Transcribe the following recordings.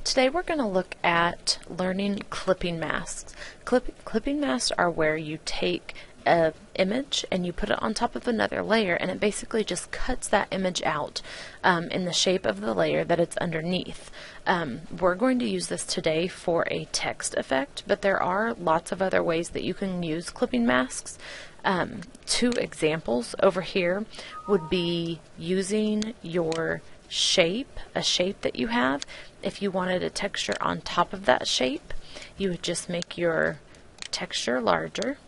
Today we're going to look at learning clipping masks. Clipping masks are where you take an image and you put it on top of another layer, and it basically just cuts that image out in the shape of the layer that it's underneath. We're going to use this today for a text effect, but there are lots of other ways that you can use clipping masks. Two examples over here would be using your shape, a shape that you have. If you wanted a texture on top of that shape, you would just make your texture larger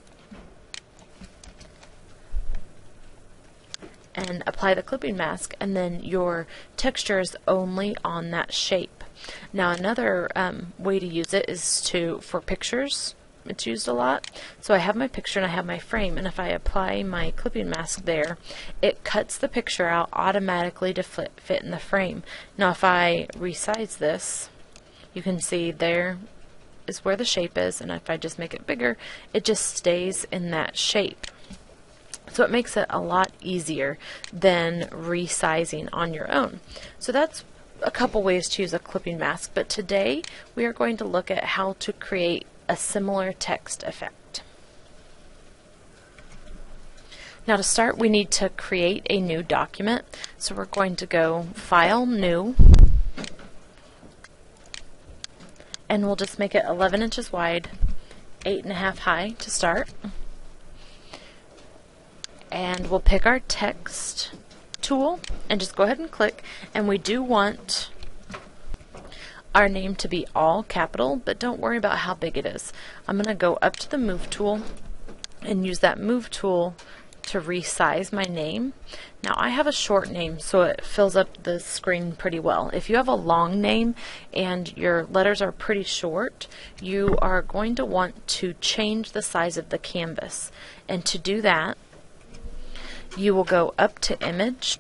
and apply the clipping mask, and then your texture is only on that shape. Now another way to use it is for pictures. It's used a lot. So I have my picture and I have my frame, and if I apply my clipping mask there, it cuts the picture out automatically to fit in the frame. Now if I resize this, you can see there is where the shape is, and if I just make it bigger, it just stays in that shape. So it makes it a lot easier than resizing on your own. So that's a couple ways to use a clipping mask, but today we are going to look at how to create a similar text effect. Now to start, we need to create a new document. So we're going to go File, New, and we'll just make it 11 inches wide, 8.5 high to start. And we'll pick our text tool and just go ahead and click, and we do want our name to be all capital, but don't worry about how big it is. I'm going to go up to the Move tool and use that Move tool to resize my name. Now I have a short name, so it fills up the screen pretty well. If you have a long name and your letters are pretty short, you are going to want to change the size of the canvas. And to do that, you will go up to Image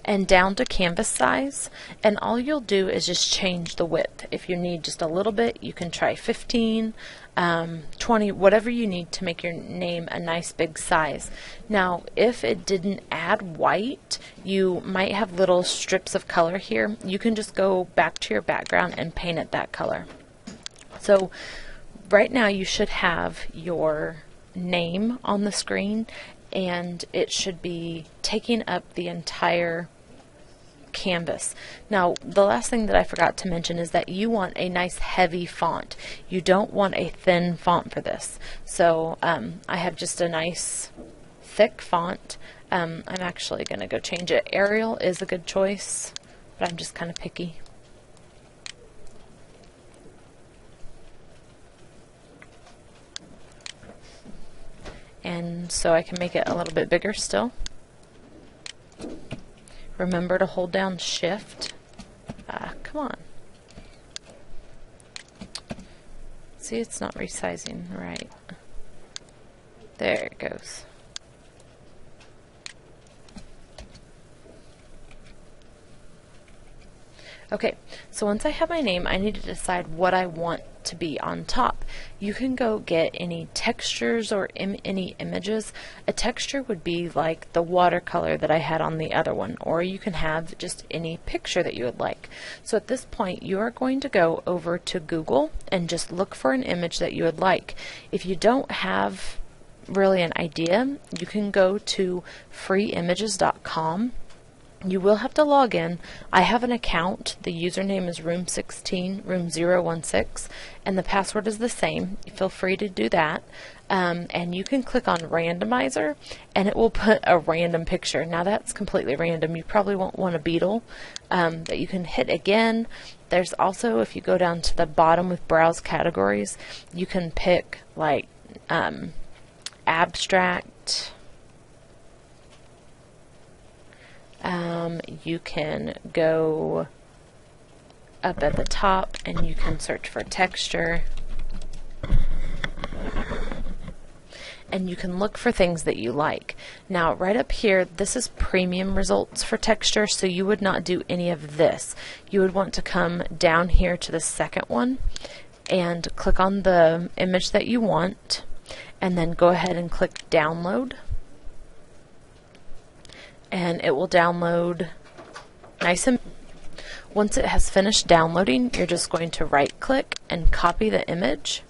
and down to canvas size, and all you'll do is just change the width. If you need just a little bit, you can try 15, 20, whatever you need to make your name a nice big size. Now if it didn't add white, you might have little strips of color here. You can just go back to your background and paint it that color. So right now you should have your name on the screen, and it should be taking up the entire canvas. Now the last thing that I forgot to mention is that you want a nice heavy font. You don't want a thin font for this. So I have just a nice thick font. I'm actually going to go change it. Arial is a good choice, but I'm just kind of picky. And so I can make it a little bit bigger still. Remember to hold down Shift. Come on. See, it's not resizing right. There it goes. Okay, so once I have my name, I need to decide what I want to be on top. You can go get any textures or any images. A texture would be like the watercolor that I had on the other one, or you can have just any picture that you would like. So at this point, you are going to go over to Google and just look for an image that you would like. If you don't have really an idea, you can go to freeimages.com. You will have to log in. I have an account. The username is room16, room016, and the password is the same. Feel free to do that. And you can click on randomizer, and it will put a random picture. Now that's completely random. You probably won't want a beetle, but you can hit again. There's also, if you go down to the bottom with browse categories, you can pick like abstract. You can go up at the top and you can search for texture, and you can look for things that you like. Now right up here, this is premium results for texture, so you would not do any of this. You would want to come down here to the second one and click on the image that you want, and then go ahead and click download. And it will download nice and Once it has finished downloading, you're just going to right click and copy the image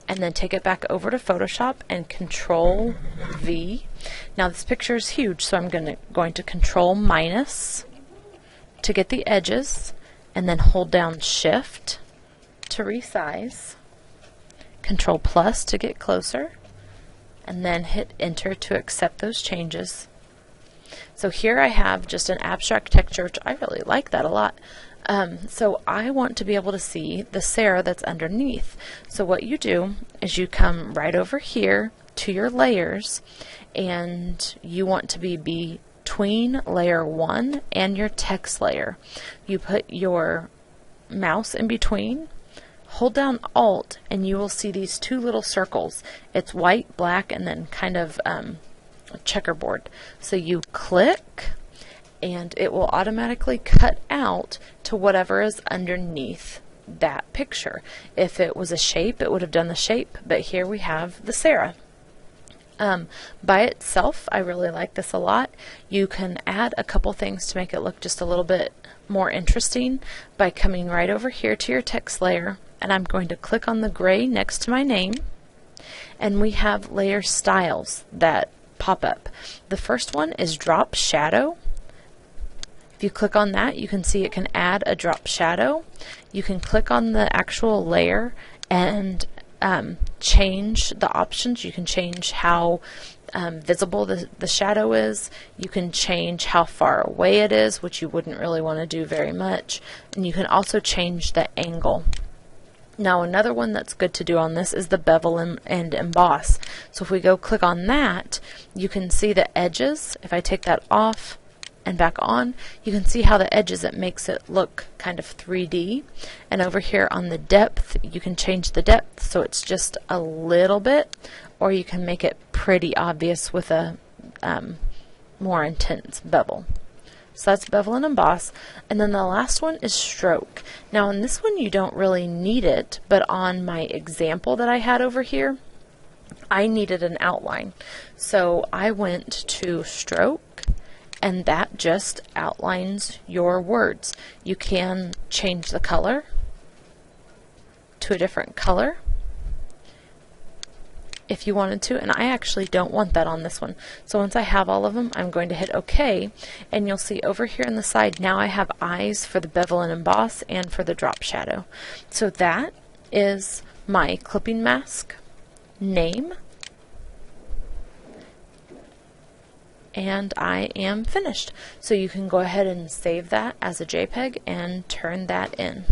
and then take it back over to Photoshop and Control V. Now this picture is huge, so I'm going to Control minus to get the edges, and then hold down Shift to resize, Control plus to get closer, and then hit Enter to accept those changes. So here I have just an abstract texture, which I really like that a lot. So I want to be able to see the Sarah that's underneath. So what you do is you come right over here to your layers, and you want to be between layer 1 and your text layer. You put your mouse in between, hold down Alt, and you will see these two little circles. It's white, black, and then kind of a checkerboard. So you click, and it will automatically cut out to whatever is underneath that picture. If it was a shape, it would have done the shape, but here we have the Sarah. By itself, I really like this a lot. You can add a couple things to make it look just a little bit more interesting by coming right over here to your text layer, and I'm going to click on the gray next to my name, and we have layer styles that pop up. The first one is drop shadow. If you click on that, you can see it can add a drop shadow. You can click on the actual layer and change the options. You can change how visible the shadow is. You can change how far away it is, which you wouldn't really want to do very much. And you can also change the angle. Now another one that's good to do on this is the bevel and emboss. So if we go click on that, you can see the edges. If I take that off and back on, you can see how the edges, it makes it look kind of 3D. And over here on the depth, you can change the depth so it's just a little bit, or you can make it pretty obvious with a more intense bevel. So that's bevel and emboss. And then the last one is stroke. Now on this one you don't really need it, but on my example that I had over here, I needed an outline. So I went to stroke, and that just outlines your words. You can change the color to a different color if you wanted to, and I actually don't want that on this one. So once I have all of them, I'm going to hit OK, and you'll see over here on the side now I have eyes for the bevel and emboss and for the drop shadow. So that is my clipping mask name, and I am finished. So you can go ahead and save that as a JPEG and turn that in.